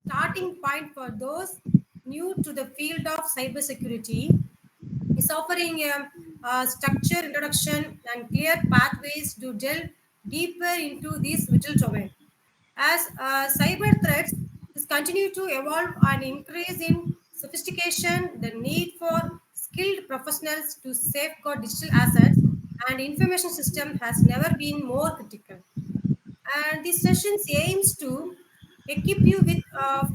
starting point for those new to the field of cybersecurity is offering a structured introduction and clear pathways to delve deeper into this vital domain. As cyber threats is continue to evolve and increase in sophistication, the need for skilled professionals to safeguard digital assets and information system has never been more critical. And this session aims to equip you with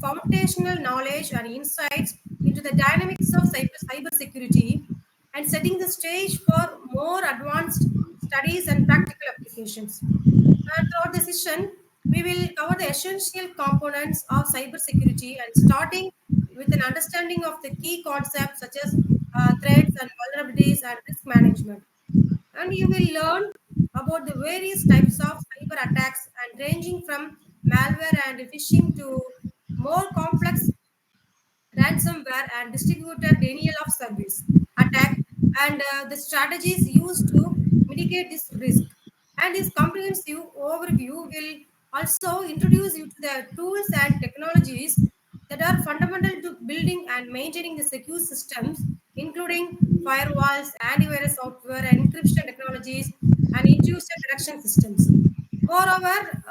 foundational knowledge and insights into the dynamics of cybersecurity and setting the stage for more advanced studies and practical applications. And throughout the session, we will cover the essential components of cybersecurity and starting with an understanding of the key concepts such as threats and vulnerabilities and risk management. And you will learn about the various types of cyber attacks and ranging from malware and phishing to more complex ransomware and distributed denial of service attack and the strategies used to mitigate this risk. And this comprehensive overview will also introduce you to the tools and technologies that are fundamental to building and maintaining the secure systems, including firewalls, antivirus software, encryption technologies, and intrusion detection systems. Moreover,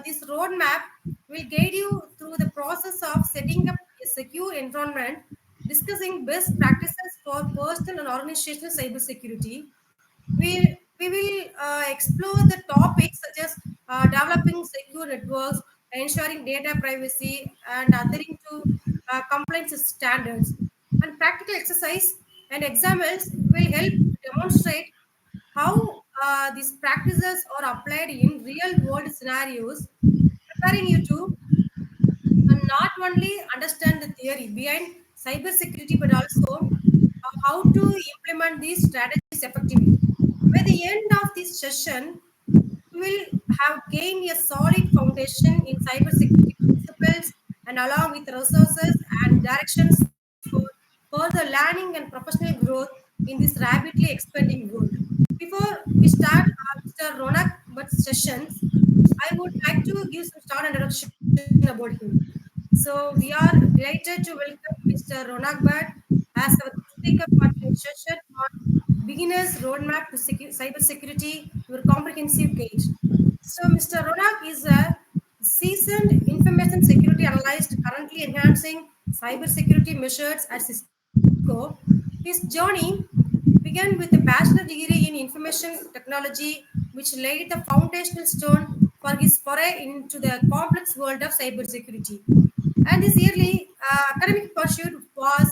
this roadmap will guide you through the process of setting up a secure environment, discussing best practices for personal and organizational cybersecurity. We will explore the topics such as developing secure networks, ensuring data privacy, and adhering to compliance standards. And practical exercise and examples will help demonstrate how these practices are applied in real world scenarios, preparing you to not only understand the theory behind cybersecurity but also how to implement these strategies effectively. By the end of this session, you will have gained a solid foundation in cybersecurity principles and along with resources and directions for further learning and professional growth in this rapidly expanding world. Before we start Mr. Ronak Bhatt's sessions, I would like to give some start introduction about him. So we are delighted to welcome Mr. Ronak Bhatt as our speaker for today's session on Beginner's Roadmap to Cybersecurity, your comprehensive guide. So Mr. Ronak is a seasoned information security analyst currently enhancing cybersecurity measures at Cisco. His journey began with a bachelor degree in information technology, which laid the foundational stone for his foray into the complex world of cybersecurity. And this yearly academic pursuit was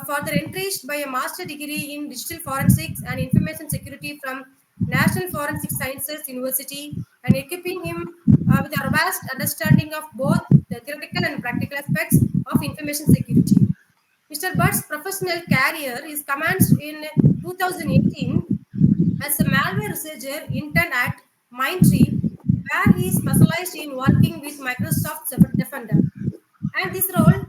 further enriched by a master degree in digital forensics and information security from National Forensic Sciences University, and equipping him with a vast understanding of both the theoretical and practical aspects of information security. Mr. Bhatt's professional career is commenced in 2018 as a malware researcher intern at Mindtree, where he specialized in working with Microsoft Defender. And this role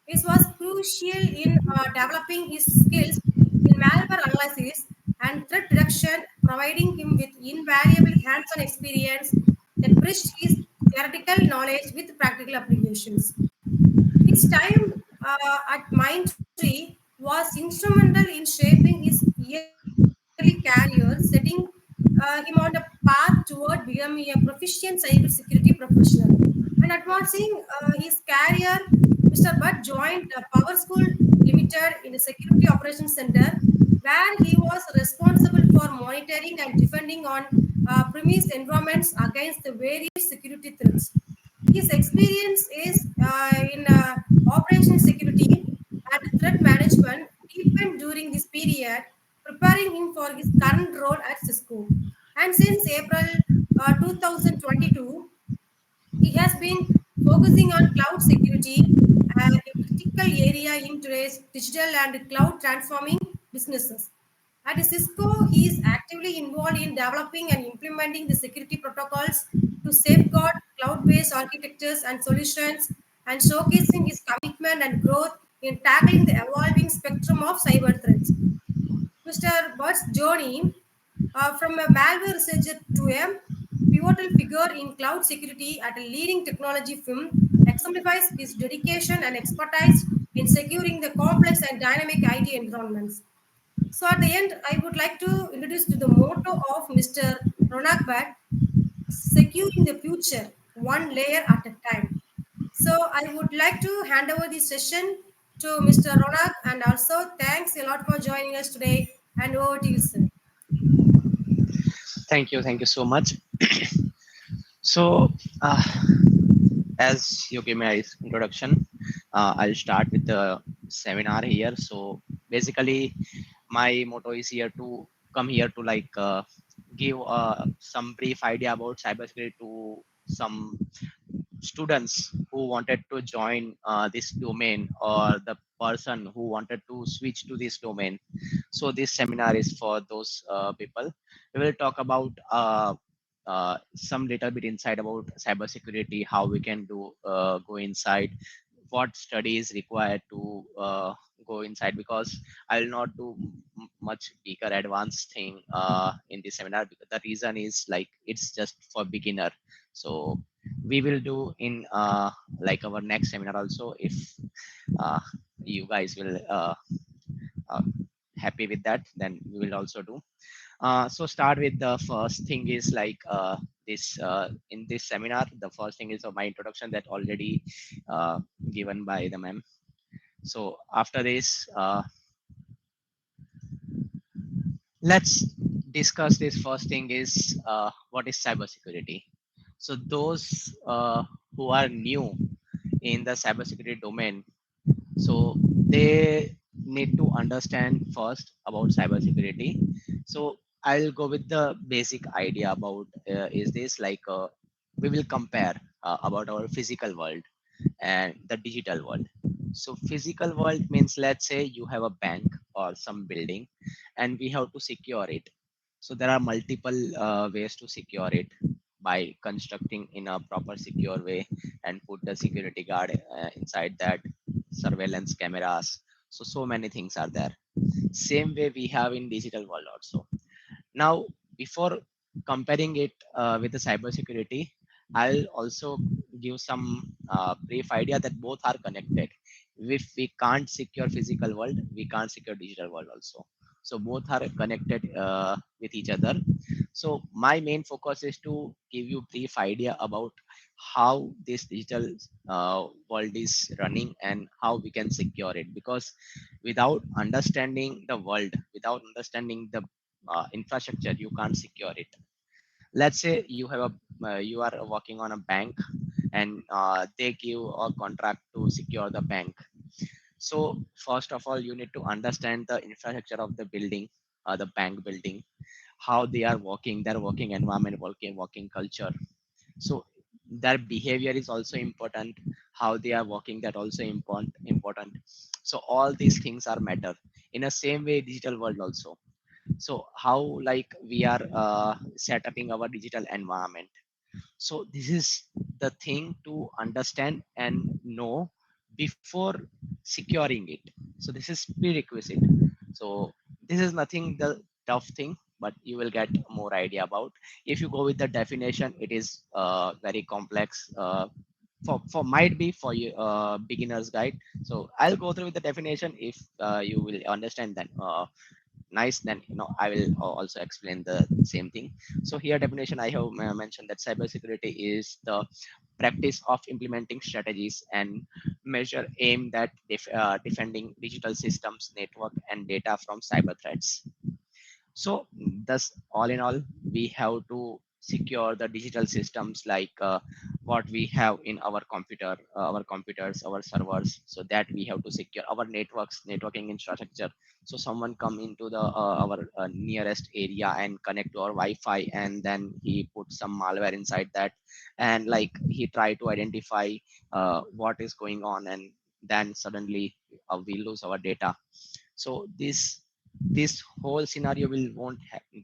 was crucial in developing his skills in malware analysis and threat detection, providing him with invaluable hands-on experience that bridged his theoretical knowledge with practical applications. His time at Mindtree was instrumental in shaping his early career, setting him on the path toward becoming a proficient cybersecurity professional. And advancing his career, Mr. Bhatt joined Power School Limited in the Security Operations Center, where he was responsible for monitoring and defending on premise environments against the various security threats. His experience is in operational security and threat management deepened during this period, preparing him for his current role at Cisco. And since April 2022, he has been focusing on cloud security, a critical area in today's digital and cloud transforming businesses. At Cisco, he is actively involved in developing and implementing the security protocols to safeguard cloud based architectures and solutions, and showcasing his commitment and growth in tackling the evolving spectrum of cyber threats. Mr. Bhatt's journey from a malware researcher to a pivotal figure in cloud security at a leading technology firm, exemplifies his dedication and expertise in securing the complex and dynamic IT environments. So at the end, I would like to introduce to the motto of Mr. Ronak Bhatt, securing the future, one layer at a time. So I would like to hand over the session to Mr. Ronak, and also thanks a lot for joining us today, and over to you, sir. Thank you so much. So, uh, as you gave me an introduction, I'll start with the seminar here. So, basically, my motto is here to come here to give some brief idea about cybersecurity to some students who wanted to join this domain or the person who wanted to switch to this domain. So this seminar is for those people. We will talk about some little bit inside about cybersecurity, how we can do go inside, what study is required to go inside, because I will not do much bigger advanced thing in this seminar, because the reason is like it's just for beginner. So we will do in like our next seminar also, if uh, you guys will uh, happy with that, then we will also do. So start with the first thing is this in this seminar, the first thing is my introduction that already given by the ma'am. So after this, let's discuss this first thing is what is cybersecurity. So those who are new in the cybersecurity domain, so they need to understand first about cybersecurity. So I'll go with the basic idea about is this we will compare about our physical world and the digital world. So physical world means, let's say you have a bank or some building and we have to secure it. So there are multiple ways to secure it by constructing in a proper secure way and put the security guard inside that, surveillance cameras. So many things are there. Same way we have in digital world also. Now, before comparing it with the cybersecurity, I'll also give some brief idea that both are connected. If we can't secure physical world, we can't secure digital world also. So both are connected with each other. So my main focus is to give you brief idea about how this digital world is running and how we can secure it. Because without understanding the world, without understanding the infrastructure, you can't secure it. Let's say you have a you are working on a bank and they give a contract to secure the bank. So first of all, you need to understand the infrastructure of the building, the bank building, how they are working, their working environment, working culture. So their behavior is also important, how they are working, that also important. So all these things are matter. In the same way digital world also, so how we are set upping our digital environment. So this is the thing to understand and know before securing it. So this is prerequisite. So this is nothing the tough thing, but you will get more idea about. If you go with the definition, it is very complex. For might be for you beginners guide. So I'll go through with the definition. If you will understand, then nice, then I will also explain the same thing. So here definition I have mentioned that cybersecurity is the practice of implementing strategies and measure aimed at defending digital systems, network and data from cyber threats. So thus, all in all, we have to secure the digital systems what we have in our computers, our servers, so that we have to secure our networks, networking infrastructure. So someone come into the our nearest area and connect to our Wi-Fi, and then he put some malware inside that, and he try to identify what is going on, and then suddenly we lose our data. So this whole scenario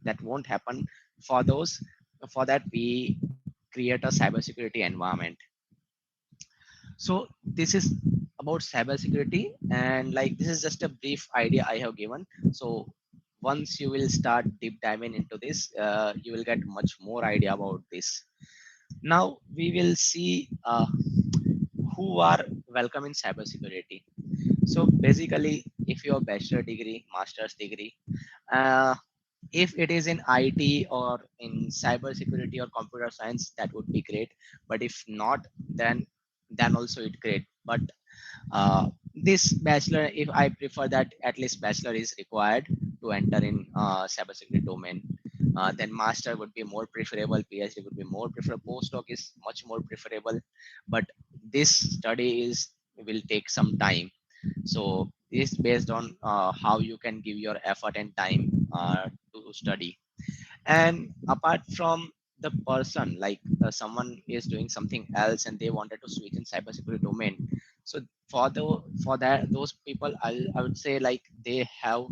that won't happen for those. For that we create a cybersecurity environment. So this is about cybersecurity, and this is just a brief idea I have given. So once you will start deep diving into this, you will get much more idea about this. Now we will see who are welcome in cybersecurity. So basically, if you have bachelor degree, master's degree, uh, if it is in IT or in cybersecurity or computer science, that would be great. But if not, then also it great. But this bachelor, if I prefer that at least bachelor is required to enter in cybersecurity domain. Then master would be more preferable, PhD would be more preferable, postdoc is much more preferable. But this study is will take some time. So this based on how you can give your effort and time to study. And apart from the person, like someone is doing something else and they wanted to switch in cybersecurity domain. So for that those people, I would say like they have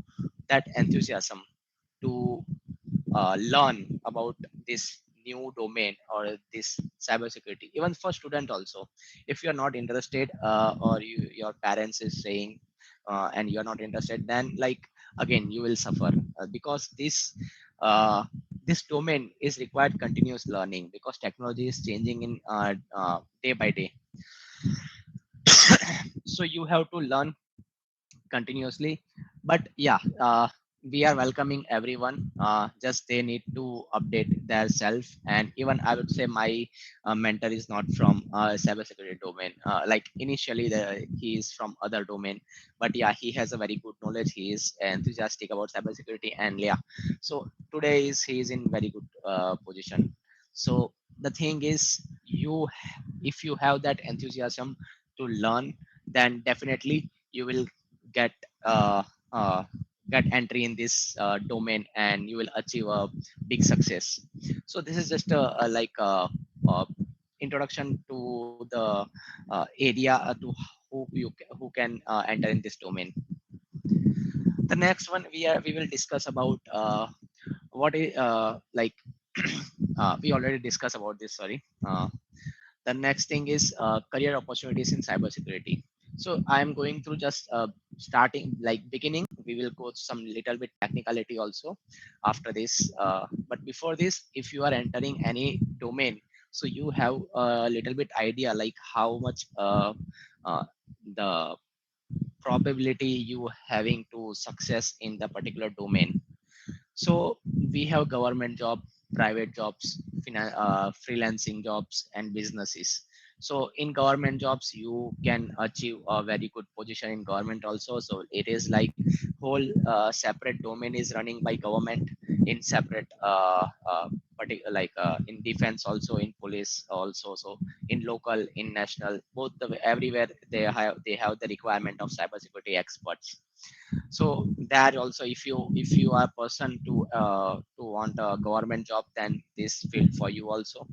that enthusiasm to learn about this new domain or this cybersecurity. Even for student also, if you're not interested, or your parents is saying and you're not interested, then like again you will suffer, because uh, this domain is required continuous learning, because technology is changing in day by day. So you have to learn continuously. But yeah, we are welcoming everyone, just they need to update their self. And even I would say my mentor is not from cybersecurity domain, like initially he is from other domain. But yeah, he has a very good knowledge, he is enthusiastic about cybersecurity. And yeah, so today is he is in very good position. So the thing is, if you have that enthusiasm to learn, then definitely you will get uh, uh, get entry in this domain and you will achieve a big success. So this is just a introduction to the area to who can enter in this domain. The next one we will discuss about what is we already discussed about this, sorry. The next thing is career opportunities in cybersecurity. So I am going through just starting like beginning. We will go some little bit technicality also after this. But before this, if you are entering any domain, so you have a little bit idea like how much uh, the probability you having to success in the particular domain. So we have government job, private jobs, freelancing jobs, and businesses. So in government jobs, you can achieve a very good position in government also. So it is like whole separate domain is running by government in separate in defense also, in police also. So in local, in national, both everywhere they have the requirement of cybersecurity experts. So that also, if you are a person to want a government job, then this field for you also.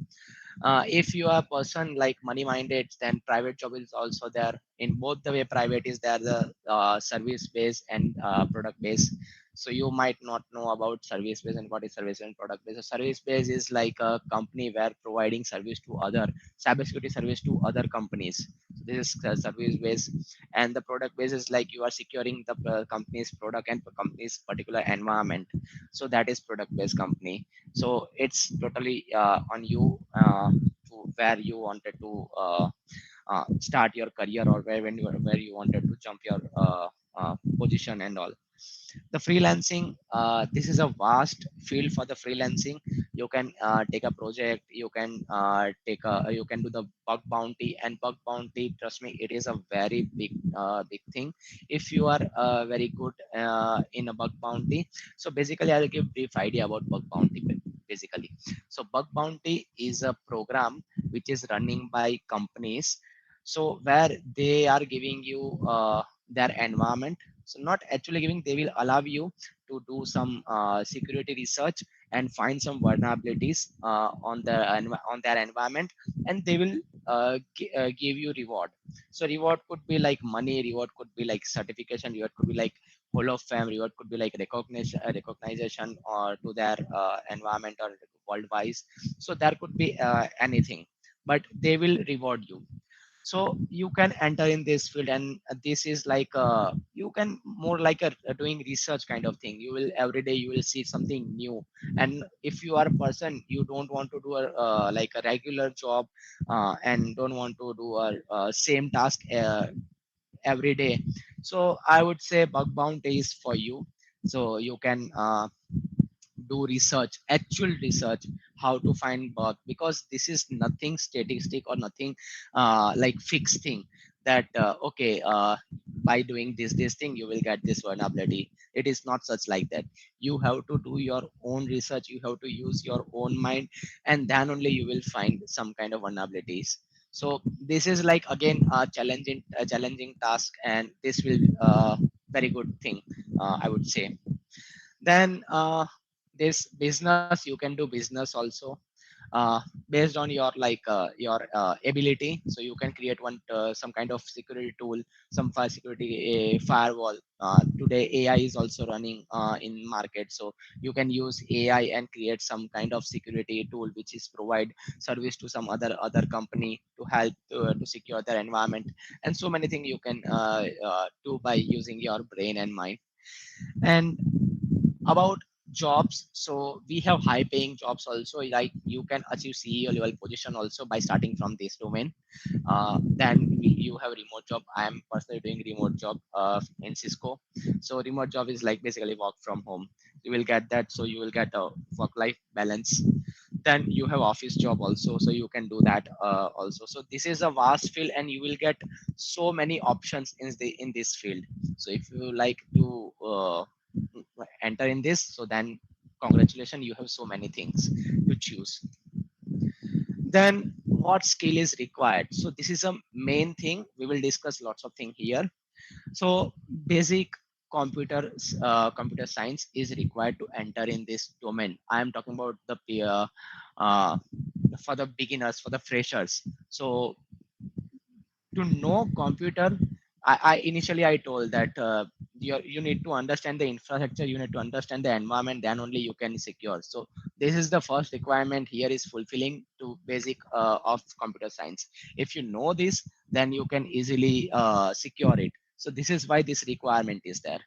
If you are a person like money minded, then private job is also there. In both the way, private is there the service based and product based. So you might not know about service based and what is service and product based. So service based is like a company where providing service to other cybersecurity service to other companies. So this is service based. And the product based is like you are securing the company's product and company's particular environment. So that is product based company. So it's totally on you to where you wanted to start your career, or where you wanted to jump your position and all. The freelancing, this is a vast field for the freelancing. You can take a project, you can you can do the bug bounty. And bug bounty, trust me, it is a very big thing if you are very good in a bug bounty. So basically I'll give brief idea about bug bounty. Basically, so bug bounty is a program which is running by companies. So where they are giving you their environment. So not actually giving, they will allow you to do some security research and find some vulnerabilities on their environment. And they will give you reward. So reward could be like money, reward could be like certification, reward could be like hall of fame, reward could be like recognition or to their environment or worldwide. So there could be anything, but they will reward you. So you can enter in this field, and this is like you can more like a doing research kind of thing. You will every day you will see something new. And if you are a person you don't want to do a like a regular job, and don't want to do a, same task every day, so I would say bug bounty is for you. So you can do research, actual research, how to find bug, because this is nothing statistic or nothing like fixed thing that okay, by doing this thing you will get this vulnerability. It is not such like that. You have to do your own research, you have to use your own mind, and then only you will find some kind of vulnerabilities. So this is like again a challenging task, and this will very good thing, I would say. Then this business, you can do business also, uh, based on your like your ability. So you can create one some kind of security tool, some fire security firewall. Today AI is also running in market, so you can use AI and create some kind of security tool which is provide service to some other company to help to secure their environment. And so many things you can do by using your brain and mind. And about jobs, so we have high paying jobs also, like you can achieve CEO level position also by starting from this domain. You have remote job. I am personally doing remote job in Cisco. So remote job is like basically work from home. You will get that, so you will get a work life balance. Then you have office job also, so you can do that also. So this is a vast field, and you will get so many options in this field. So if you like to enter in this, so then congratulations, you have so many things to choose. Then what skill is required? So this is a main thing, we will discuss lots of things here. So basic computer computer science is required to enter in this domain. I am talking about the uh, for the beginners, for the freshers. So to know computer, I initially I told that you need to understand the infrastructure, you need to understand the environment, then only you can secure. So this is the first requirement here is fulfilling to basic of computer science. If you know this, then you can easily secure it. So this is why this requirement is there.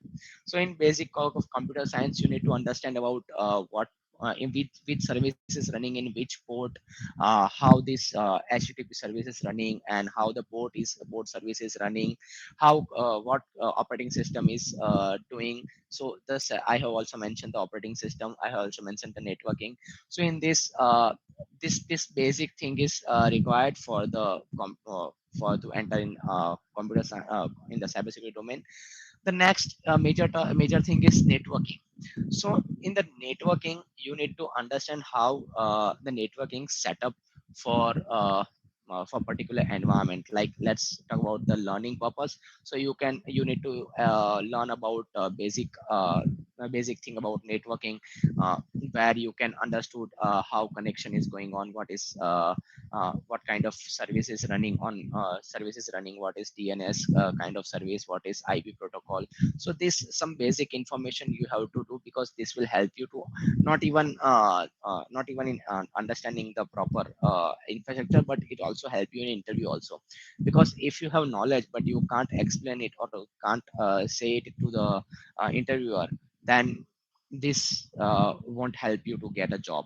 So in basic of computer science, you need to understand about what in which service is running in which port, how this HTTP service is running, and how the port service is running, how what operating system is doing. So this I have also mentioned the operating system. I have also mentioned the networking. So in this this basic thing is required for the for to enter in in the cybersecurity domain. The next major thing is networking. So in the networking, you need to understand how the networking setup for particular environment. Like let's talk about the learning purpose. So you need to learn about basic thing about networking, uh, where you can understood how connection is going on, what kind of service is running on services running, what is DNS kind of service, what is IP protocol. So this some basic information you have to do, because this will help you to not even in understanding the proper infrastructure, but it also help you in interview also. Because if you have knowledge but you can't explain it, or can't say it to the interviewer, then this won't help you to get a job.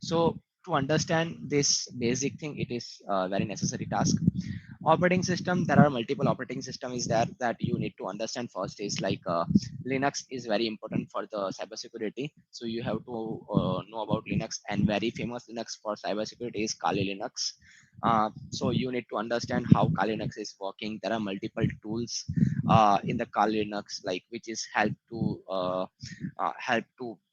So to understand this basic thing, it is a very necessary task. Operating system, there are multiple operating system is there that you need to understand. First is like Linux is very important for the cybersecurity, so you have to know about Linux. And very famous Linux for cybersecurity is Kali Linux. So you need to understand how Kali Linux is working. There are multiple tools in the Kali Linux, like which is help to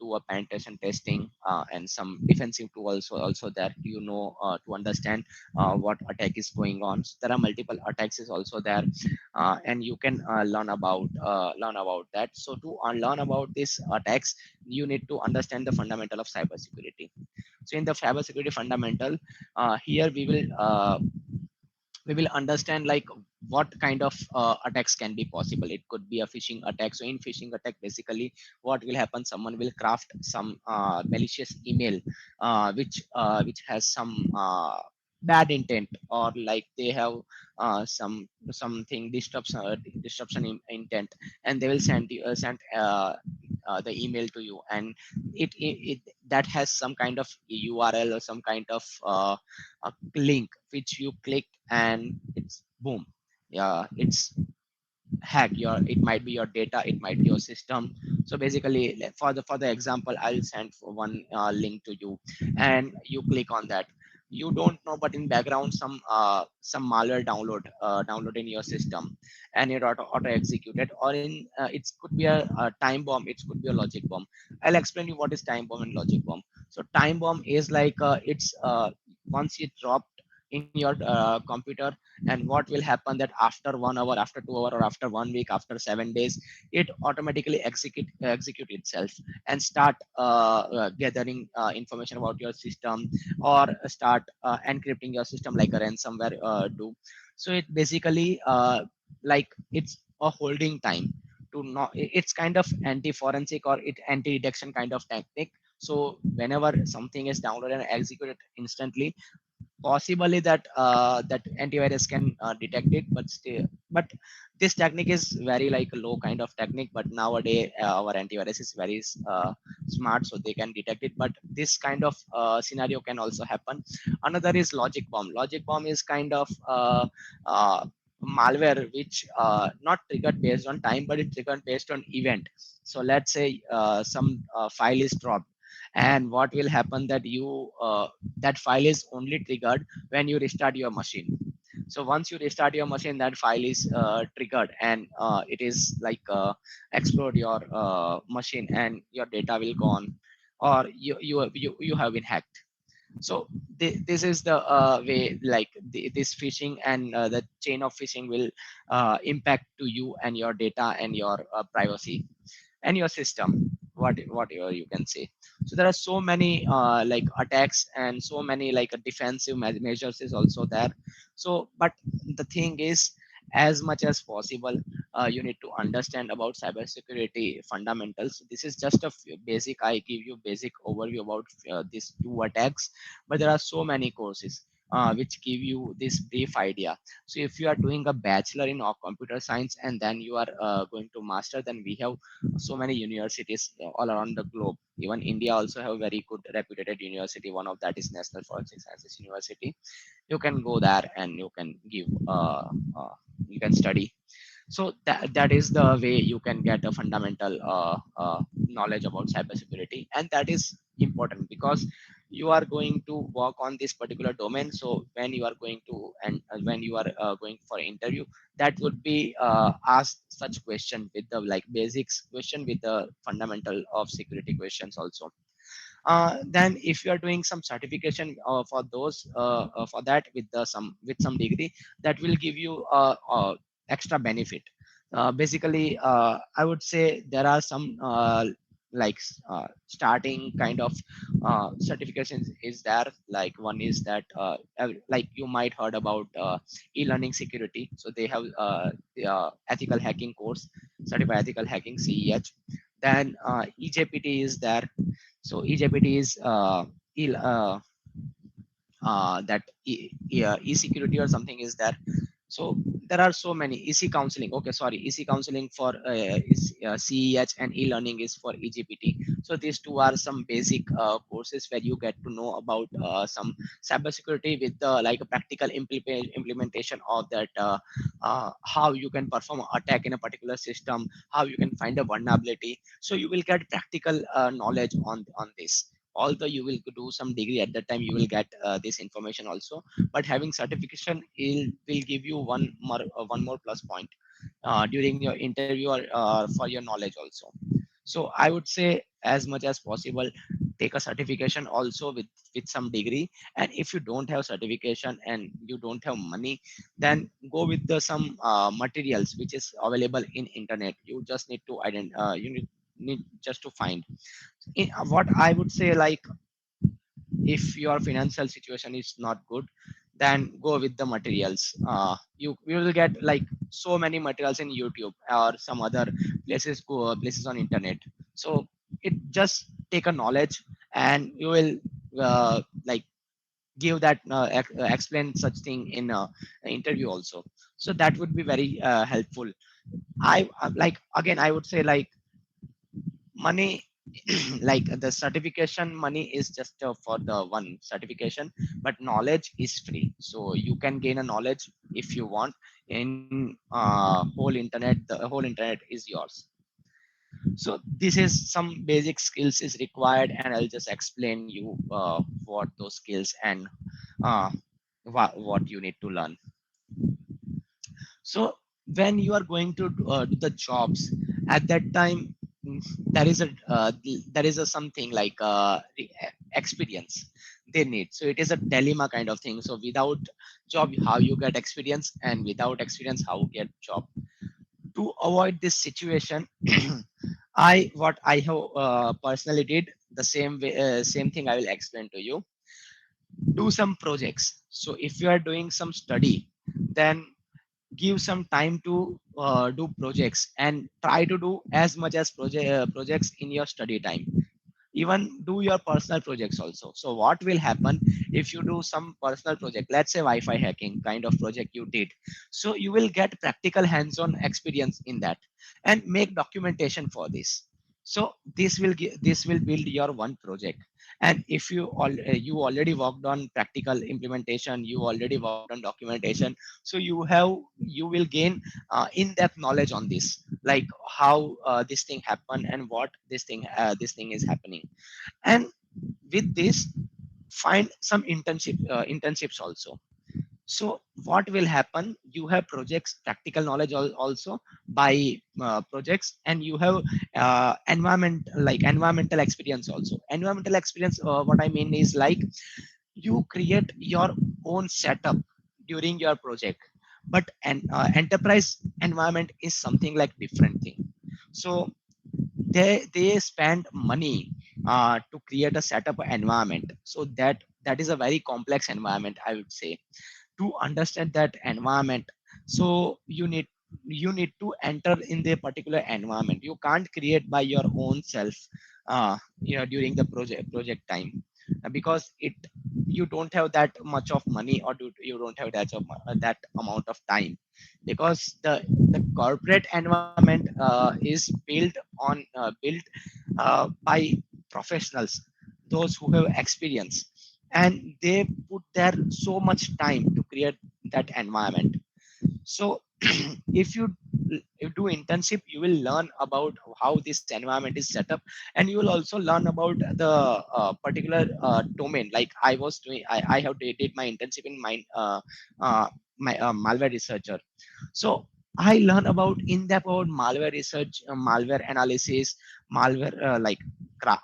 do a penetration testing, and some defensive tools also there, to understand what attack is going on. So there are multiple attacks is also there, and you can learn about that. So to learn about these attacks, you need to understand the fundamental of cybersecurity. So in the cybersecurity fundamental, here we will understand like what kind of attacks can be possible. It could be a phishing attack. So in phishing attack, basically what will happen, someone will craft some malicious email which has some bad intent, or like they have something disruption intent, and they will send the email to you, and it that has some kind of URL or some kind of link which you click, and it's boom, yeah, it's hack your, it might be your data, it might be your system. So basically, for the example, I'll send for one link to you, and you click on that. You don't know, but in background some malware download in your system, and it auto executed, or in it could be a time bomb, it could be a logic bomb. I'll explain you what is time bomb and logic bomb. So time bomb is like it's once it dropped in your computer, and what will happen that after 1 hour, after 2 hour, or after 1 week, after 7 days, it automatically execute itself and start gathering information about your system, or start encrypting your system like a ransomware do. So it basically like it's a holding time to not, it's kind of anti forensic or it anti detection kind of technique. So whenever something is downloaded and executed instantly, possibly that that antivirus can detect it, but still, but this technique is very like a low kind of technique, but nowadays our antivirus is very smart, so they can detect it, but this kind of scenario can also happen. Another is logic bomb. Logic bomb is kind of malware which not triggered based on time, but it triggered based on event. So let's say some file is dropped, and what will happen that you that file is only triggered when you restart your machine. So once you restart your machine, that file is triggered, and it is like explode your machine, and your data will go on, or you have been hacked. So this is the way, like this phishing and the chain of phishing will impact to you and your data and your privacy and your system, whatever you can say. So there are so many like attacks and so many like defensive measures is also there. So but the thing is, as much as possible, you need to understand about cybersecurity fundamentals. This is just a basic, I give you basic overview about these two attacks, but there are so many courses which give you this brief idea. So if you are doing a bachelor in computer science and then you are going to master, then we have so many universities all around the globe. Even India also have very good reputed university. One of that is National Forensic Sciences University. You can go there and you can give you can study. So that is the way you can get a fundamental knowledge about cybersecurity, and that is important because you are going to work on this particular domain. So when you are going to, and when you are going for interview, that would be asked such question with the like basics question with the fundamental of security questions also. Then if you are doing some certification for those for that with the some with some degree, that will give you extra benefit. Basically I would say there are some like starting kind of certifications is there. Like one is that like you might heard about e-learning security. So they have the, ethical hacking course, certified ethical hacking, CEH. Then EJPT is there. So EJPT is that e-security or something is there. So there are so many EC counseling. Okay, sorry, EC counseling for CEH, and e-learning is for EGPT. So these two are some basic courses where you get to know about some cybersecurity with like a practical implementation of that, how you can perform an attack in a particular system, how you can find a vulnerability. So you will get practical knowledge on this. Although you will do some degree at that time, you will get this information also, but having certification will give you one more plus point during your interview, or for your knowledge also. So I would say as much as possible, take a certification also with some degree. And if you don't have certification and you don't have money, then go with the some materials which is available in internet. You just need to you need just to find what I would say, like if your financial situation is not good, then go with the materials. You will get like so many materials in YouTube or some other places, go places on internet. So it just take a knowledge, and you will like give that explain such thing in interview also. So that would be very helpful. I like, again I would say like money like the certification money is just for the one certification, but knowledge is free, so you can gain a knowledge if you want in whole internet. The whole internet is yours. So this is some basic skills is required, and I'll just explain you what those skills and uh, what you need to learn. So when you are going to do the jobs at that time, there is a there is a something like experience they need. So it is a dilemma kind of thing. So without job, how you get experience, and without experience, how you get job. To avoid this situation, I what I have personally did the same way, same thing I will explain to you. Do some projects. So if you are doing some study, then give some time to do projects and try to do as much as projects in your study time. Even do your personal projects also. So what will happen if you do some personal project, let's say wi-fi hacking kind of project you did, so you will get practical hands-on experience in that and make documentation for this. So this will build your one project. And if you already worked on practical implementation, you already worked on documentation, so you will gain in-depth knowledge on this, like how this thing happened and what this thing is happening. And with this, find some internships also. So what will happen, you have projects, practical knowledge also by projects, and you have environmental experience also. Environmental experience, what I mean is like you create your own setup during your project, but an enterprise environment is something like different thing. So they spend money to create a setup environment, so that is a very complex environment, I would say. To understand that environment, so you need to enter in the particular environment. You can't create by your own self during the project time, because it you don't have that much of money, or you don't have that amount of time, because the corporate environment is built by professionals, those who have experience, and they put there so much time to create that environment. So if you do internship, you will learn about how this environment is set up, and you will also learn about the particular domain. Like I have did my internship in uh, my malware researcher. So I learn about in depth about malware research, malware analysis, malware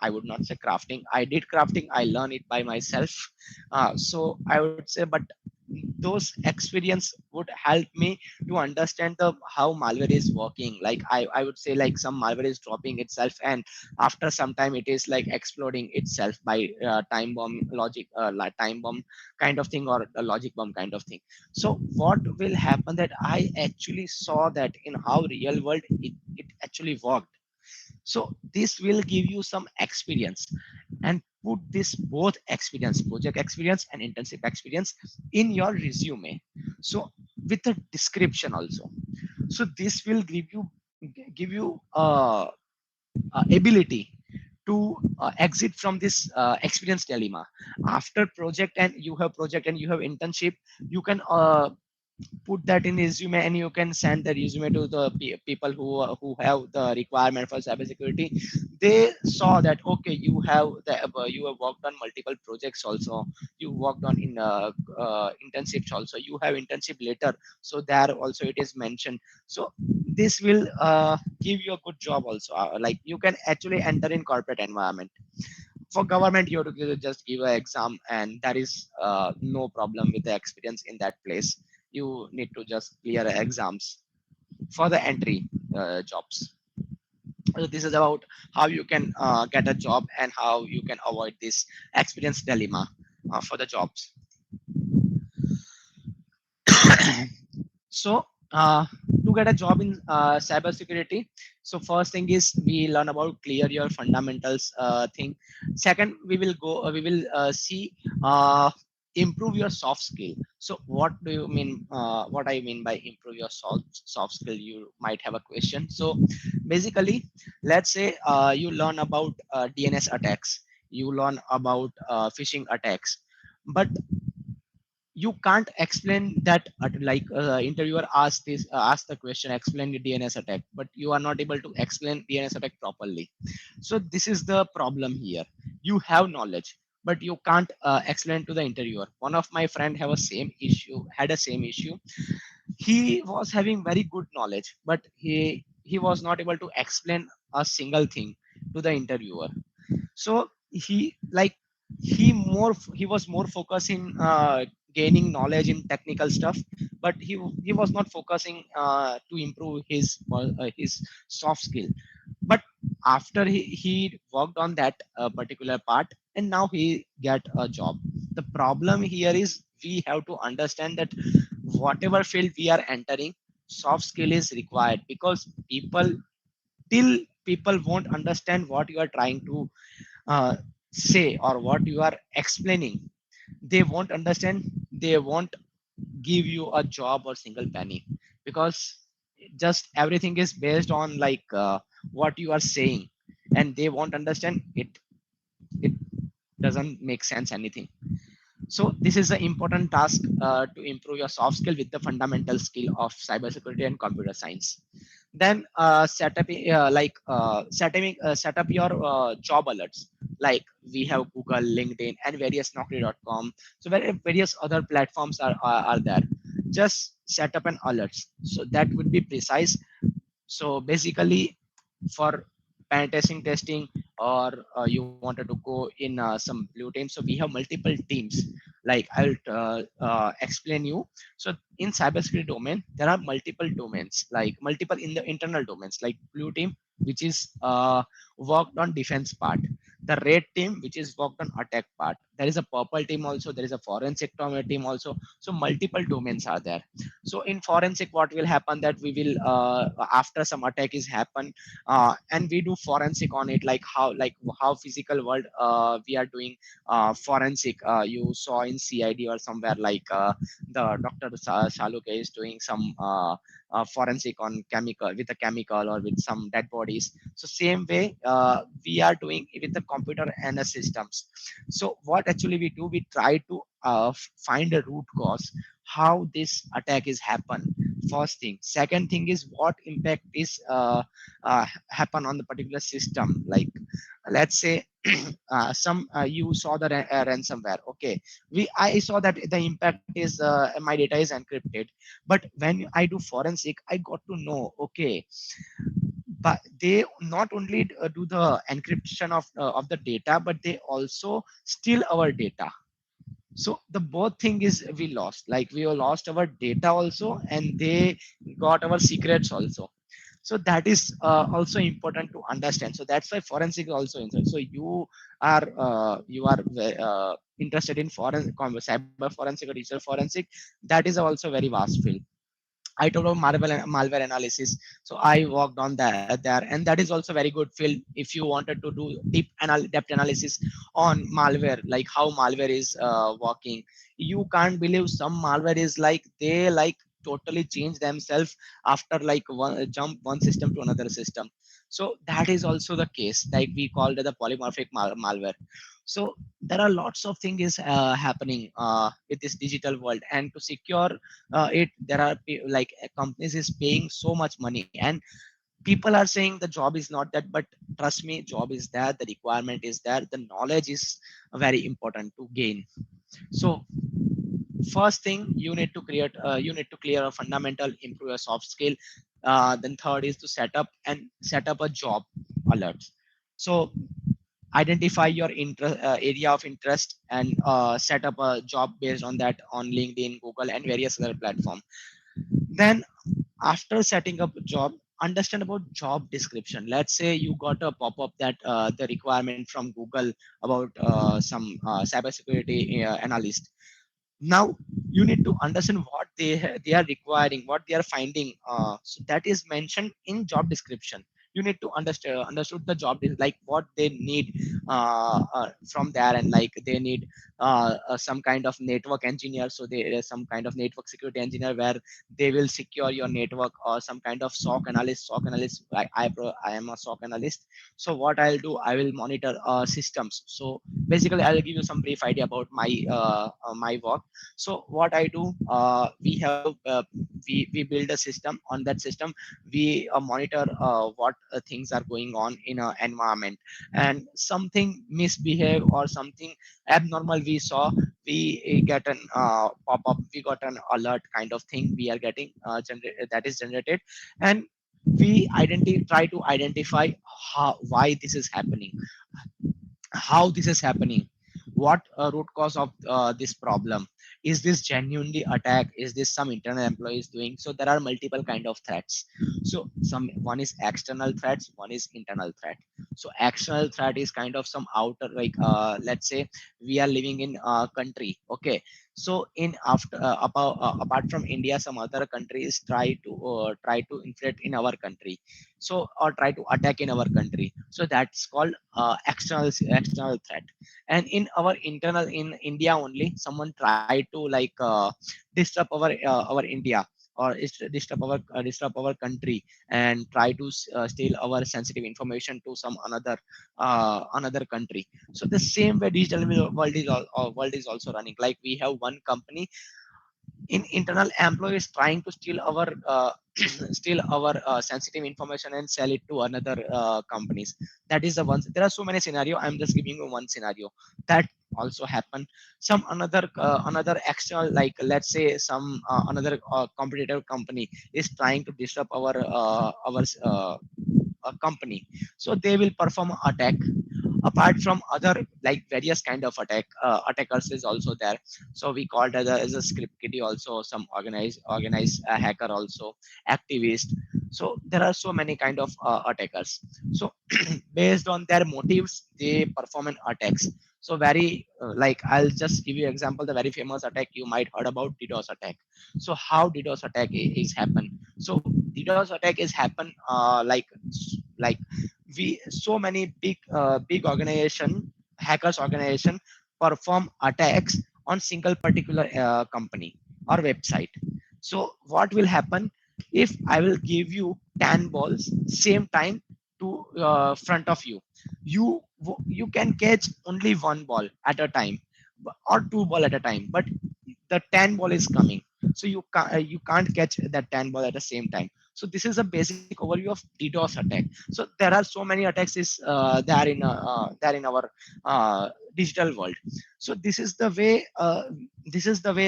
I would not say crafting. I did crafting. I learned it by myself. So I would say, but those experience would help me to understand the how malware is working. Like I would say like some malware is dropping itself, and after some time it is like exploding itself by time bomb logic, time bomb kind of thing, or a logic bomb kind of thing. So what will happen that I actually saw that in how real world it actually worked. So this will give you some experience, and put this both experience, project experience and internship experience, in your resume. So with a description also. So this will give you ability to exit from this experience dilemma. After project and you have project and you have internship, you can put that in resume, and you can send the resume to the people who have the requirement for cybersecurity. They saw that okay, you have worked on multiple projects also, you worked on in internships also, you have internship later, so there also it is mentioned. So this will give you a good job also, like you can actually enter in corporate environment. For government, you have to just give an exam, and there is no problem with the experience in that place. You need to just clear exams for the entry jobs. So this is about how you can get a job and how you can avoid this experience dilemma for the jobs. So to get a job in cybersecurity, so first thing is we learn about clear your fundamentals thing. Second, we will see uh, improve your soft skill. So what do you mean, what I mean by improve your soft skill? You might have a question. So basically, let's say you learn about DNS attacks, you learn about phishing attacks, but you can't explain that like interviewer asked this asked the question, explain the DNS attack, but you are not able to explain DNS attack properly. So this is the problem here. You have knowledge, but you can't explain to the interviewer. One of my friend have a same issue, had a same issue. He was having very good knowledge, but he was not able to explain a single thing to the interviewer. So he like he was more focused in gaining knowledge in technical stuff, but he was not focusing to improve his soft skill. But after he worked on that particular part, and now he get a job. The problem here is we have to understand that whatever field we are entering, soft skill is required, because till people won't understand what you are trying to uh, say or what you are explaining, they won't understand, they won't give you a job or single penny, because just everything is based on like what you are saying, and they won't understand it. It doesn't make sense anything. So this is an important task to improve your soft skill with the fundamental skill of cybersecurity and computer science. Then set up your job alerts. Like we have Google, LinkedIn, and various Naukri.com. So various other platforms are there. Just set up an alerts. So that would be precise. So basically, for pen testing, or you wanted to go in some blue team, so we have multiple teams. Like I'll explain you. So in cybersecurity domain, there are multiple domains, like multiple in the internal domains, like blue team, which is worked on defense part, the red team which is worked on attack part, there is a purple team also, there is a forensic team also. So multiple domains are there. So in forensic, what will happen that we will after some attack is happen, and we do forensic on it, like how physical world we are doing forensic. You saw in CID or somewhere, like the Dr. Shaluke is doing some forensic on chemical, with a chemical or with some dead bodies. So same way we are doing with the computer and the systems. So what actually we do, we try to find a root cause, how this attack is happen. First thing. Second thing is what impact is happen on the particular system. Like let's say some you saw the ransomware. Okay, we I saw that the impact is my data is encrypted, but when I do forensic, I got to know, okay, but they not only do the encryption of the data, but they also steal our data. So the both thing is we lost, like we lost our data also, and they got our secrets also. So that is also important to understand. So that's why forensic is also inside. So you are interested in cyber forensic or digital forensic. That is also very vast field. I told about malware analysis. So I worked on that there, and that is also very good field if you wanted to do depth analysis on malware, like how malware is working. You can't believe some malware is like they like totally change themselves after like one jump one system to another system. So that is also the case. Like we called it the polymorphic malware. So there are lots of things happening with this digital world, and to secure it, there are companies is paying so much money, and people are saying the job is not that, but trust me, job is there, the requirement is there, the knowledge is very important to gain. So first thing, you need to clear a fundamental, improve your soft skill. Then third is to set up a job alerts. So identify your area of interest, and set up a job based on that on LinkedIn, Google, and various other platform. Then after setting up a job, understand about job description. Let's say you got a pop-up that the requirement from Google about some cybersecurity analyst. Now you need to understand what they are requiring, what they are finding. So that is mentioned in job description. You need to understood the job like what they need from there, and like they need some kind of network engineer. So there is some kind of network security engineer where they will secure your network, or some kind of SOC analyst. I am a SOC analyst. So what I'll do, I will monitor systems. So basically, I'll give you some brief idea about my work. So what I do, we build a system. On that system, we monitor what things are going on in an environment, and something misbehave or something abnormal we saw, we get an pop up, we got an alert kind of thing we are getting that is generated, and we try to identify why this is happening, how this is happening, what root cause of this problem. Is this genuinely attack? Is this some internal employees doing? So there are multiple kind of threats. So some one is external threats, one is internal threat. So external threat is kind of some outer, like let's say we are living in a country, okay. So in after apart from India, some other countries try to inflict in our country, so or try to attack in our country. So that's called external threat. And in our internal, in India only, someone tried to like disrupt our India, or disrupt our country, and try to steal our sensitive information to some another country. So the same way digital world is also running. Like we have one company, in internal employees trying to steal our steal our sensitive information and sell it to another companies. That is the ones. There are so many scenario, I'm just giving you one scenario that also happen. Some another external, like let's say some another competitive company is trying to disrupt our company. So they will perform attack. Apart from other, like various kind of attackers is also there. So we called as a script kiddie also, some organized hacker also, activist. So there are so many kind of attackers. So based on their motives, they perform an attacks. So very like I'll just give you example, the very famous attack you might heard about, DDoS attack. So how DDoS attack is happen? So DDoS attack is happen like we so many big organization, hackers organization, perform attacks on single particular company or website. So what will happen, if I will give you 10 balls same time to front of you, you can catch only one ball at a time, or two ball at a time, but the 10 ball is coming. So you can't catch that 10 ball at the same time. So this is a basic overview of DDoS attack. So there are so many attacks is there in our digital world. So this is the way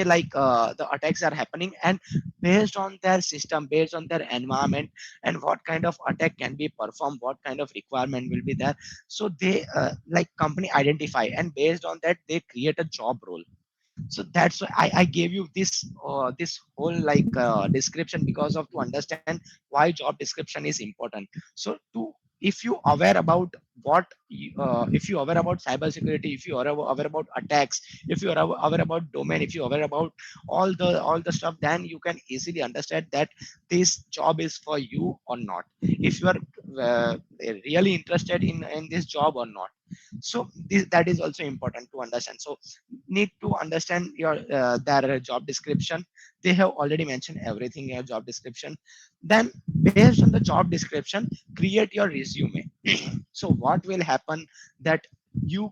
like the attacks are happening, and based on their system, based on their environment, and what kind of attack can be performed, what kind of requirement will be there. So they like company identify, and based on that they create a job role. So that's why I gave you this whole like description, because of to understand why job description is important. So to, if you aware about if you aware about cybersecurity, if you are aware about attacks, if you are aware about domain, if you are aware about all the stuff, then you can easily understand that this job is for you or not, if you are really interested in this job or not. So that is also important to understand. So need to understand your their job description. They have already mentioned everything in your job description. Then based on the job description, create your resume. So what will happen, that you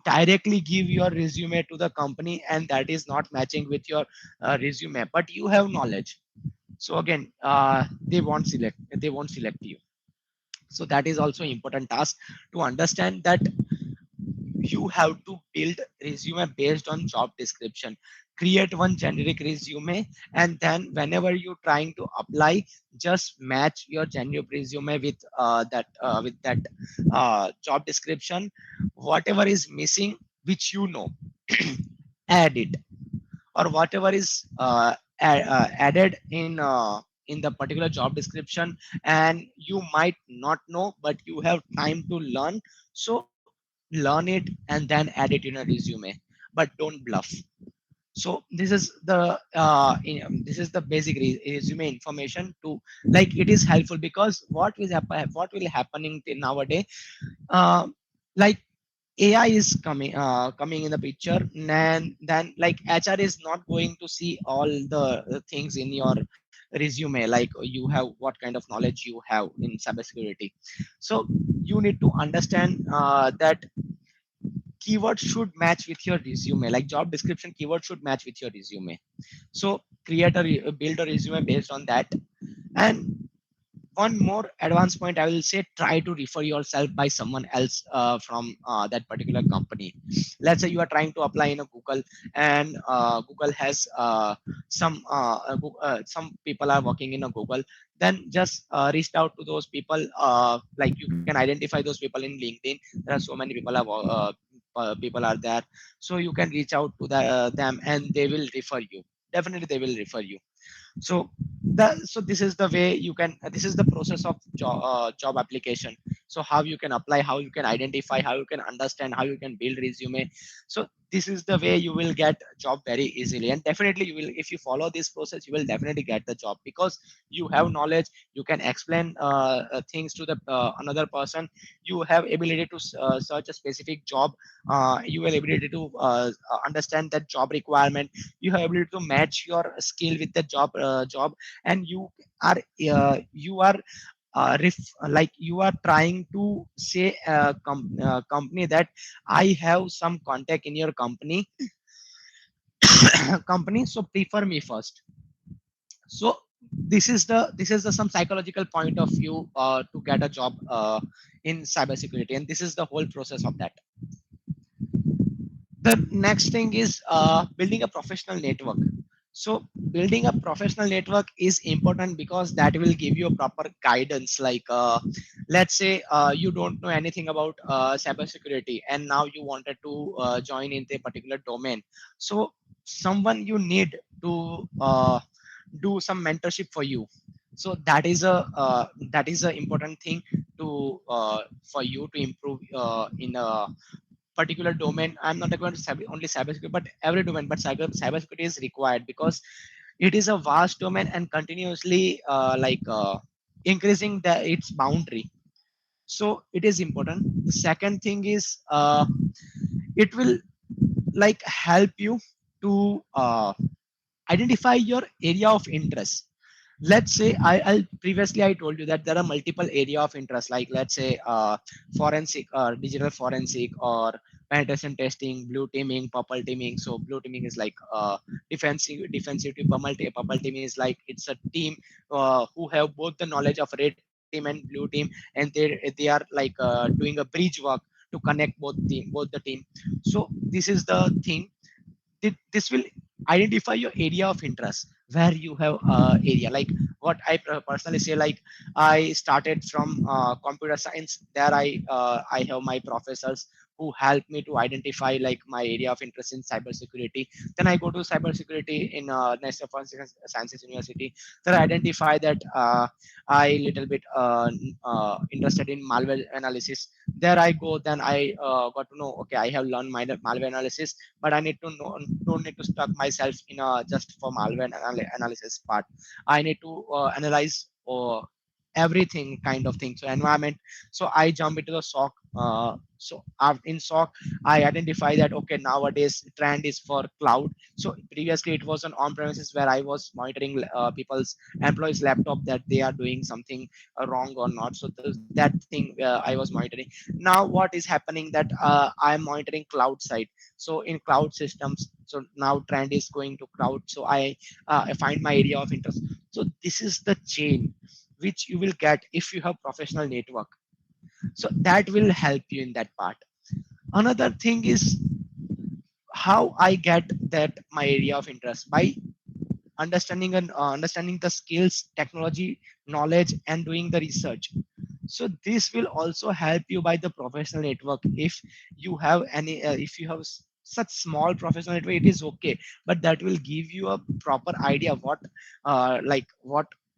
directly give your resume to the company, and that is not matching with your resume, but you have knowledge. So again, they won't select you. So that is also important task, to understand that you have to build resume based on job description. Create one generic resume, and then whenever you're trying to apply, just match your generic resume with that job description. Whatever is missing, which you know, add it. Or whatever is added in the particular job description, and you might not know but you have time to learn, so learn it and then add it in a resume, but don't bluff. So this is the basic resume information to, like it is helpful, because what will happen, what will happening nowadays, uh, like AI is coming in the picture, and then like HR is not going to see all the things in your resume, like you have what kind of knowledge you have in cybersecurity. So you need to understand that keywords should match with your resume, like job description keyword should match with your resume. So build a resume based on that. And one more advanced point I will say, try to refer yourself by someone else from that particular company. Let's say you are trying to apply in a Google, and Google has some people are working in a Google. Then just reach out to those people, like you can identify those people in LinkedIn. There are so many people are there, so you can reach out to them and they will refer you. Definitely they will refer you. So so this is the way you can, this is the process of job application. So how you can apply, how you can identify, how you can understand, how you can build resume. So this is the way you will get job very easily, and definitely you will, if you follow this process, you will definitely get the job, because you have knowledge, you can explain things to the another person, you have ability to search a specific job, you will ability to understand that job requirement, you have ability to match your skill with the job. And are you are like you are trying to say company that I have some contact in your company company, so prefer me first. So this is the some psychological point of view to get a job in cybersecurity, and this is the whole process of that. The next thing is building a professional network. So building a professional network is important because that will give you a proper guidance. Like let's say you don't know anything about cybersecurity, and now you wanted to join in a particular domain. So someone you need to do some mentorship for you. So that is a important thing to for you to improve in a particular domain. I'm not going to only cybersecurity, but every domain. But cybersecurity is required because it is a vast domain and continuously increasing its boundary. So it is important. The second thing is it will like help you to identify your area of interest. Let's say I'll previously I told you that there are multiple area of interest, like let's say forensic or digital forensic or penetration testing, blue teaming, purple teaming. So blue teaming is like defensive team, purple team is like it's a team who have both the knowledge of red team and blue team, and they are like doing a bridge work to connect both the team. So this is the thing. This will identify your area of interest, where you have area. Like what I personally say, like I started from computer science. There I have my professors who help me to identify like my area of interest in cybersecurity. Then I go to cybersecurity in National Forensic Sciences University. Then I identify that I little bit interested in malware analysis. There I go, then I got to know, okay, I have learned malware analysis, but I need to know, don't need to stuck myself in a just for malware analysis part. I need to analyze everything kind of thing, so environment. So I jump into the SOC. In SOC I identify that okay, nowadays trend is for cloud. So previously it was an on premises where I was monitoring people's employees laptop, that they are doing something wrong or not. So that thing I was monitoring. Now what is happening that I'm monitoring cloud side. So in cloud systems, so now trend is going to cloud. So I find my area of interest. So this is the chain which you will get if you have professional network. So that will help you in that part. Another thing is how I get that my area of interest by understanding the skills, technology, knowledge, and doing the research. So this will also help you by the professional network. If you have any if you have such small professional network, it is okay, but that will give you a proper idea what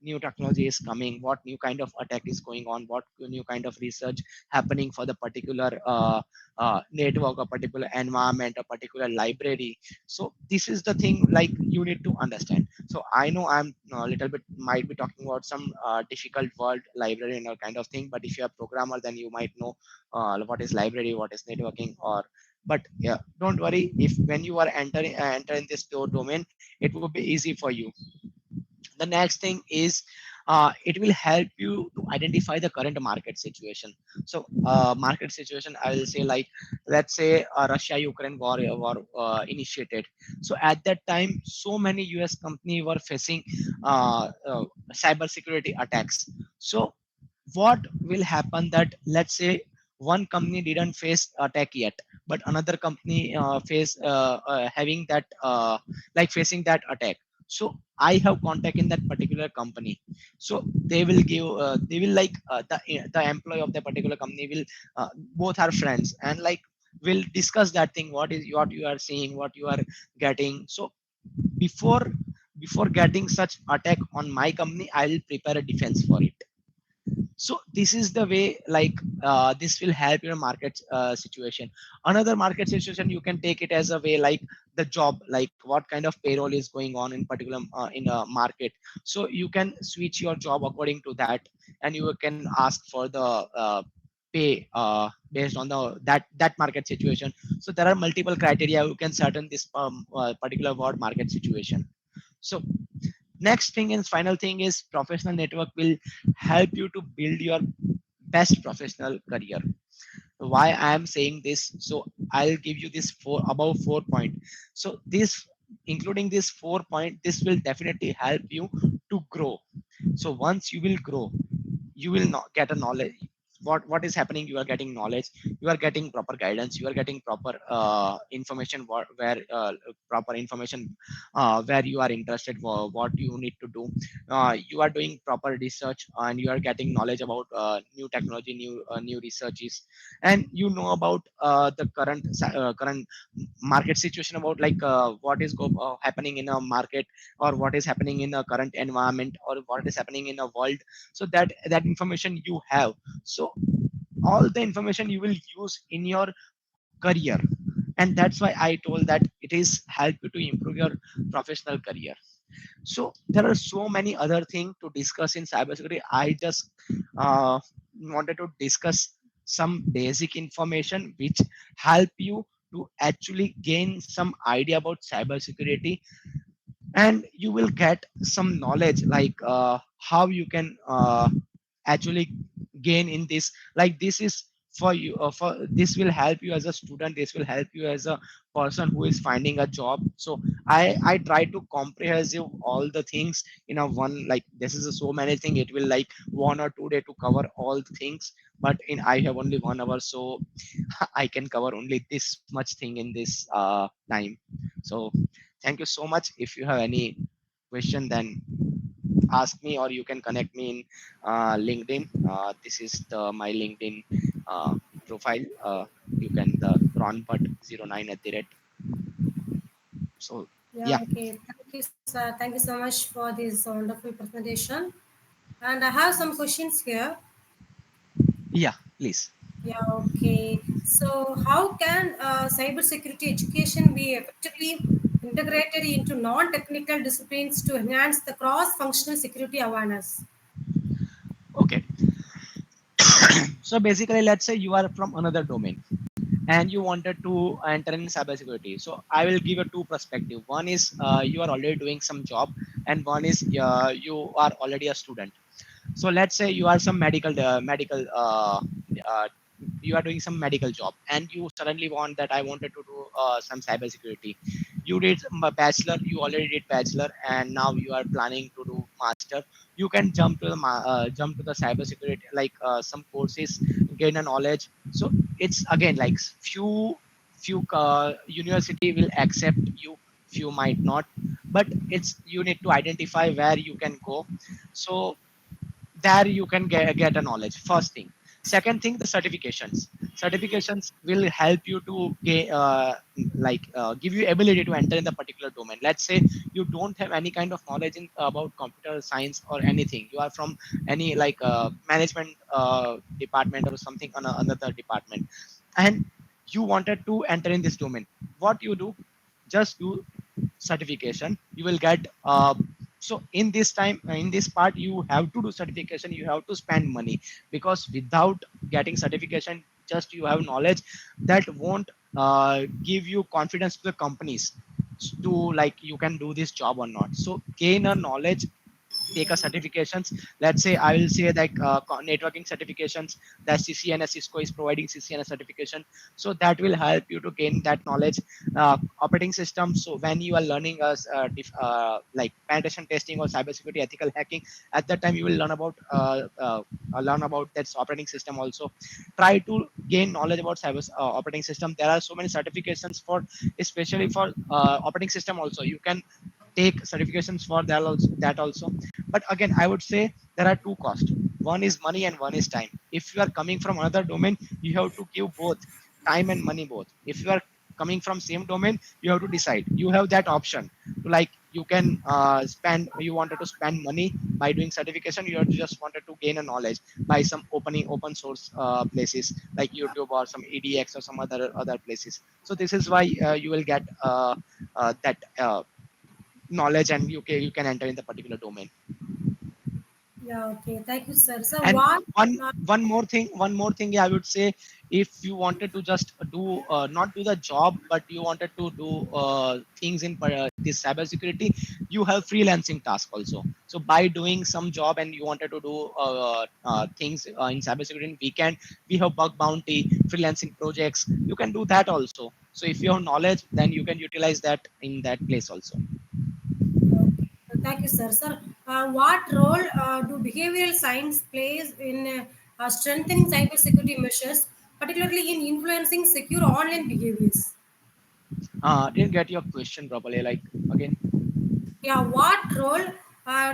new technology is coming, what new kind of attack is going on, what new kind of research happening for the particular network, a particular environment, a particular library. So this is the thing like you need to understand. So I know I'm a little bit might be talking about some difficult word, library and all kind of thing, but if you're a programmer, then you might know what is library, what is networking, or but yeah, don't worry. If when you are entering this domain, it will be easy for you. The next thing is it will help you to identify the current market situation. So market situation, I will say, like let's say Russia Ukraine war initiated. So at that time so many US company were facing cyber security attacks. So what will happen that let's say one company didn't face attack yet, but another company face having that facing that attack. So I have contact in that particular company. So they will give they will the employee of the particular company will both are friends and like will discuss that thing, what is what you are seeing, what you are getting. So before before getting such attack on my company, I will prepare a defense for it. So this is the way this will help your market situation. Another market situation you can take it as a way like the job, like what kind of payroll is going on in particular in a market. So you can switch your job according to that, and you can ask for the pay based on the that market situation. So there are multiple criteria you can certain this particular word market situation. So next thing and final thing is professional network will help you to build your best professional career. Why I am saying this, so I'll give you this four above 4 point. So this including this 4 point, this will definitely help you to grow. So once you will grow, you will not get a knowledge. What is happening, you are getting knowledge, you are getting proper guidance, you are getting proper information where proper information where you are interested for what you need to do. You are doing proper research and you are getting knowledge about new technology, new researches, and you know about the current market situation about what is happening in a market, or what is happening in a current environment, or what is happening in a world. So that information you have. So all the information you will use in your career, and that's why I told that it is help you to improve your professional career. So there are so many other things to discuss in cybersecurity. I just uh, wanted to discuss some basic information which help you to actually gain some idea about cybersecurity, and you will get some knowledge how you can actually gain in this. Like this is for you for this will help you as a student, this will help you as a person who is finding a job. So I try to comprehensive all the things in a one, like this is a so many thing, it will like 1 or 2 day to cover all the things, but in I have only 1 hour, so I can cover only this much thing in this time. So thank you so much. If you have any question, then ask me, or you can connect me in LinkedIn. This is my LinkedIn profile. You can the ronbutt09 at the rate. So Yeah, yeah, okay. Thank you, sir. Thank you so much for this wonderful presentation. And I have some questions here. yeah, please. Yeah, okay. So, how can cybersecurity education be effectively integrated into non-technical disciplines to enhance the cross-functional security awareness? Okay. So basically, let's say you are from another domain and you wanted to enter in cybersecurity. So I will give you two perspective. One is you are already doing some job, and one is you are already a student. So let's say you are some medical uh, you are doing some medical job, and you suddenly want that I wanted to do some cybersecurity. You did a bachelor, you already did bachelor, and now you are planning to do master. You can jump to the cybersecurity, some courses, gain a knowledge. So it's again like few university will accept you, few might not, but it's you need to identify where you can go. So there you can get a knowledge, first thing. Second thing, the certifications will help you to give you ability to enter in the particular domain. Let's say you don't have any kind of knowledge in about computer science or anything, you are from any management department or something on another department, and you wanted to enter in this domain. What you do, just do certification, you will get so in this time, in this part, you have to do certification, you have to spend money, because without getting certification, just you have knowledge, that won't give you confidence to the companies to like you can do this job or not. So gain a knowledge, take a certifications. Let's say I will say like networking certifications, that CCNA Cisco is providing CCNA certification, so that will help you to gain that knowledge. Operating system, so when you are learning as like penetration testing or cybersecurity ethical hacking, at that time you will learn about that operating system also. Try to gain knowledge about cyber operating system. There are so many certifications for, especially for operating system also, you can take certifications for that also. But again, I would say there are two costs. One is money and one is time. If you are coming from another domain, you have to give both time and money both. If you are coming from same domain, you have to decide, you have that option to like you can spend, you wanted to spend money by doing certification, you just wanted to gain a knowledge by some open source places like YouTube or some edx or some other places. So this is why you will get that knowledge, and you can enter in the particular domain. Yeah, okay. Thank you, sir. So And what? one Uh, one more thing I would say, if you wanted to just do not do the job, but you wanted to do things in this cybersecurity, you have freelancing task also. So by doing some job and you wanted to do things in cybersecurity in weekend, we have bug bounty freelancing projects, you can do that also. So if you have knowledge, then you can utilize that in that place also. okay. Thank you, sir. Sir, what role do behavioral science plays in strengthening cybersecurity measures, particularly in influencing secure online behaviors? Didn't get your question properly, like again. Yeah, what role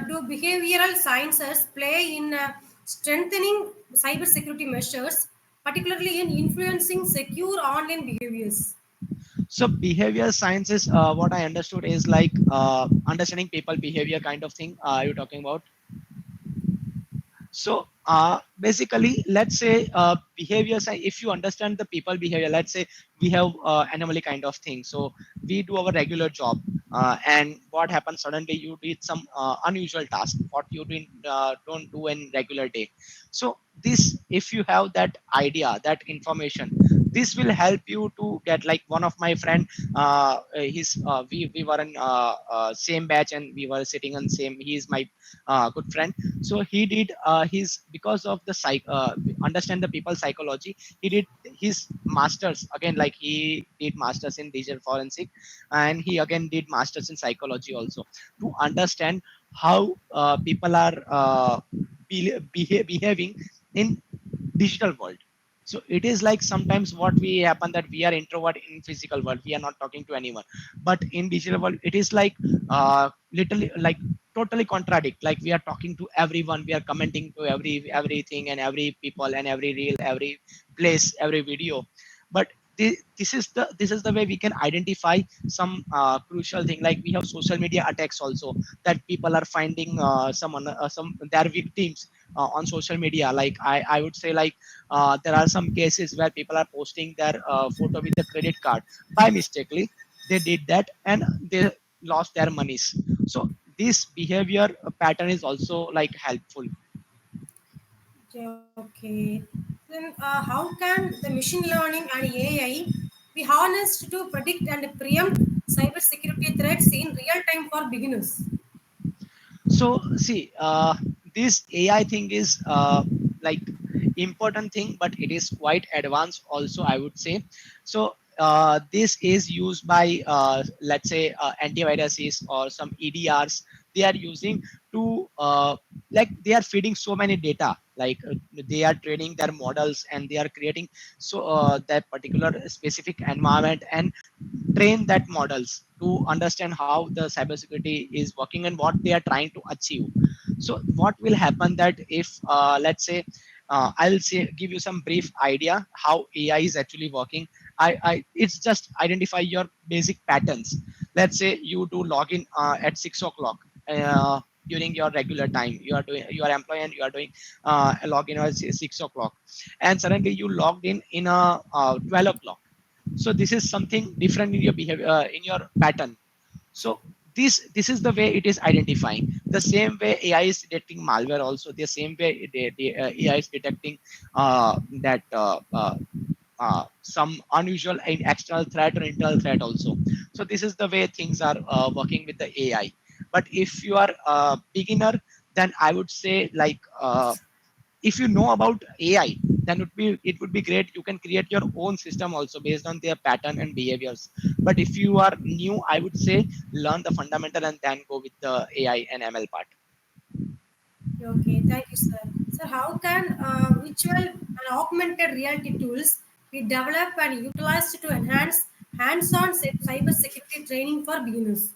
do behavioral sciences play in strengthening cybersecurity measures, particularly in influencing secure online behaviors? So behavioral sciences, what I understood is like understanding people behavior kind of thing. Are you talking about? So basically, let's say behavior science. If you understand the people behavior, let's say we have anomaly kind of thing. So we do our regular job, and what happens suddenly? You did some unusual task. What you don't do in regular day. So this, if you have that idea, that information, this will help you to get like one of my friend. His we were in same batch and we were sitting on same. He is my good friend. So he did his, because of the understand the people psychology, he did his masters again, like he did masters in digital forensic, and he again did masters in psychology also, to understand how people are behaving in digital world. So it is like sometimes what we happen that we are introvert in physical world, we are not talking to anyone, but in digital world it is like literally like totally contradict, like we are talking to everyone, we are commenting to everything and every people and every reel, every place, every video. But this is the way we can identify some crucial thing, like we have social media attacks also, that people are finding some their victims on social media. Like I would say like there are some cases where people are posting their photo with the credit card by mistakenly, they did that and they lost their monies. So this behavior pattern is also like helpful. Yeah, okay. Then, how can the machine learning and AI be harnessed to predict and preempt cybersecurity threats in real time for beginners? So see, this AI thing is like important thing, but it is quite advanced also, I would say. So this is used by let's say antiviruses or some edrs, they are using to like they are feeding so many data, like they are training their models and they are creating so that particular specific environment and train that models to understand how the cybersecurity is working and what they are trying to achieve. So what will happen that if let's say I'll say give you some brief idea how AI is actually working. It's just identify your basic patterns. Let's say you do login at 6 o'clock. During your regular time, you are employee and you are doing a login at 6 o'clock, and suddenly you logged in a 12 o'clock. So this is something different in your behavior, in your pattern. So this is the way it is identifying. The same way AI is detecting malware, also the same way AI is detecting that some unusual and external threat or internal threat also. So this is the way things are working with the AI. But if you are a beginner, then I would say like if you know about AI, then it would be great. You can create your own system also based on their pattern and behaviors. But if you are new, I would say learn the fundamental and then go with the AI and ML part. Okay, thank you, sir. So, how can virtual and augmented reality tools be developed and utilized to enhance hands-on cybersecurity training for beginners?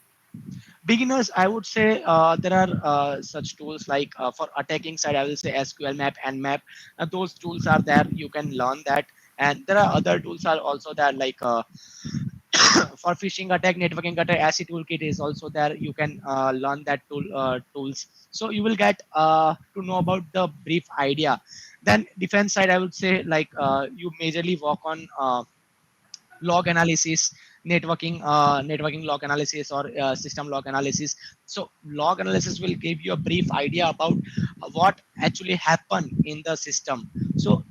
Beginners, I would say there are such tools like for attacking side, I will say SQL map and map. Those tools are there, you can learn that. And there are other tools are also there like for phishing attack, networking attack, ASI toolkit is also there. You can learn that tools. So you will get to know about the brief idea. Then defense side, I would say like you majorly work on log analysis, networking log analysis, or system log analysis. So log analysis will give you a brief idea about what actually happened in the system. So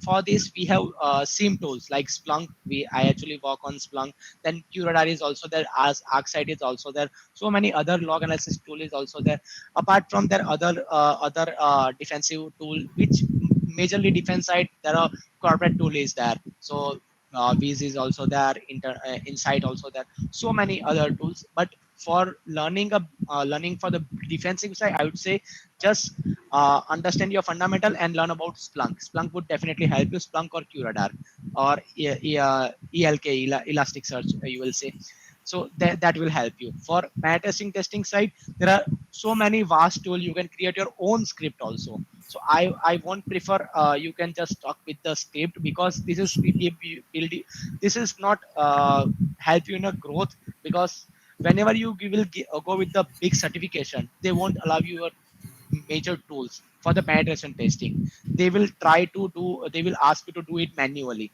for this we have SIEM tools like Splunk. I actually work on Splunk. Then Curadar is also there, as ArcSight is also there. So many other log analysis tool is also there. Apart from their other defensive tool, which majorly defense side, there are corporate tool is there. So Viz is also there, Insight also there. So many other tools. But for learning for the defensive side, I would say just understand your fundamental and learn about Splunk. Splunk would definitely help you. Splunk or Curadar or ELK, Elasticsearch, you will say. So that will help you. For testing side, there are so many vast tools. You can create your own script also. So I won't prefer you can just talk with the script, because this is not help you in a growth. Because whenever you will go with the big certification, they won't allow you your major tools for the penetration testing. They will ask you to do it manually.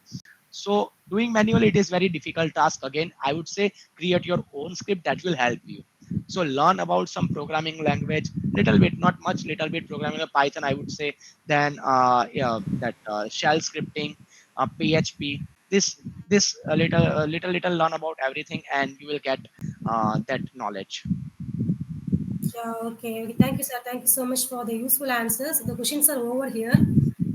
So doing manually, it is very difficult task. Again, I would say create your own script, that will help you. So learn about some programming language, little bit, not much, little bit programming of Python, I would say. Then yeah, that shell scripting, PHP. This little learn about everything, and you will get that knowledge. Yeah, okay. Okay. Thank you, sir. Thank you so much for the useful answers. The questions are over here.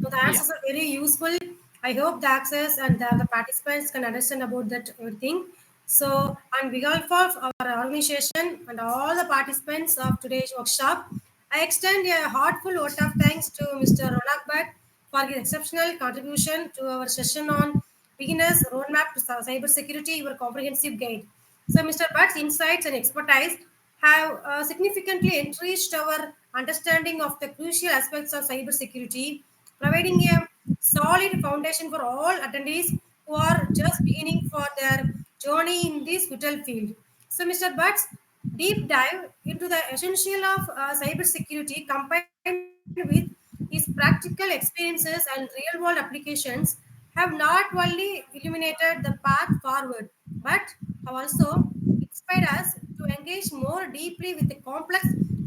So the Yeah. answers are very useful. I hope the access and the participants can understand about that everything. So on behalf of our organization and all the participants of today's workshop, I extend a heartfelt vote of thanks to Mr. Ronak Bhatt for his exceptional contribution to our session on beginners roadmap to cybersecurity, your comprehensive guide. So, Mr. Bhatt's insights and expertise have significantly enriched our understanding of the crucial aspects of cybersecurity, providing a solid foundation for all attendees who are just beginning for their journey in this vital field. So, Mr. Bhatt's deep dive into the essential of cybersecurity combined with his practical experiences and real world applications have not only illuminated the path forward but have also inspired us to engage more deeply with the complex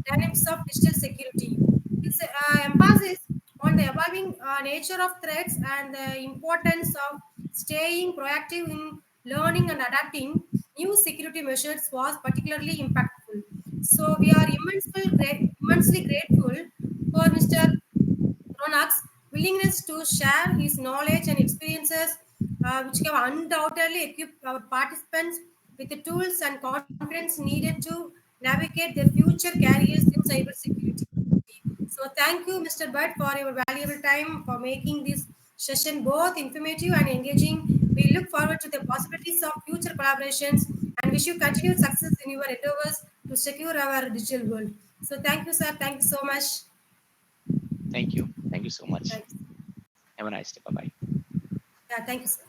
dynamics of digital security. His emphasis on the evolving nature of threats and the importance of staying proactive in learning and adapting new security measures was particularly impactful. So we are immensely grateful for Mr. Ronak's willingness to share his knowledge and experiences, which have undoubtedly equipped our participants with the tools and confidence needed to navigate their future careers in cybersecurity. So, thank you, Mr. Budd, for your valuable time for making this session both informative and engaging. We look forward to the possibilities of future collaborations and wish you continued success in your endeavors to secure our digital world. So, thank you, sir. Thank you so much. Thank you. Thank you so much. Thanks. Have a nice day. Bye bye. Yeah, thank you, sir.